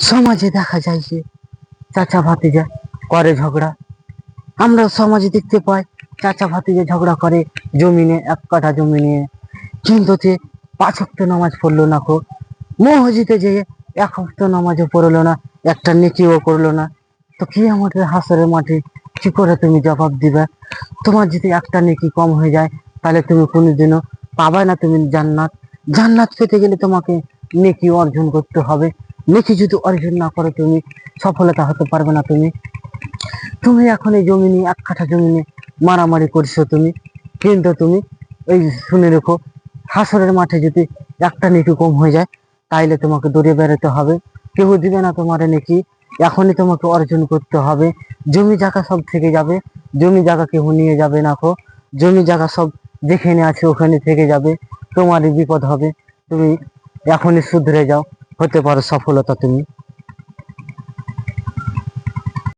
সমাজে দেখা যায় যে চাচা ভাতিজা করে ঝগড়া। আমরা সমাজে দেখতে পাই চাচা ভাতিজা ঝগড়া করে জমি নিয়ে, 1 কাঠা জমি নিয়ে। কিন্তু সে 5 ওয়াক্ত নামাজ পড়লো না কো, মসজিদে যেয়ে 1 ওয়াক্ত নামাজও পড়লো না, একটা নেকিও করলো না। তো কি আমাদের হাসরের মাঠে কি করে তুমি জবাব দিবে? তোমার যদি একটা নেকি কম হয়ে যায় তাহলে তুমি কোনোদিনও পাবে না তুমি জান্নাত। জান্নাত পেতে গেলে তোমাকে নেকি অর্জন করতে হবে। নেকি যদি অর্জন না করো তুমি সফলতা হতে পারবে না। তুমি তুমি এখন এই জমি নিয়ে, 1 কাঠা জমি নিয়ে মারামারি করছো তুমি, কিন্তু তুমি এই শুনে রেখো, হাসরের মাঠে যদি একটা নেকি কম হয়ে যায় তাইলে তোমাকে দৌড়ে বেরোতে হবে। কেউ দিবে না তোমার নেকি, এখনই তোমাকে অর্জন করতে হবে। জমি জায়গা সব থেকে যাবে, জমি জায়গা কেউ নিয়ে যাবে না কো। জমি জায়গা সব যেখানে আছে ওখানে থেকে যাবে, তোমারই বিপদ হবে। তুমি এখনই শুধরে যাও, হতে পারো সফলতা তুমি।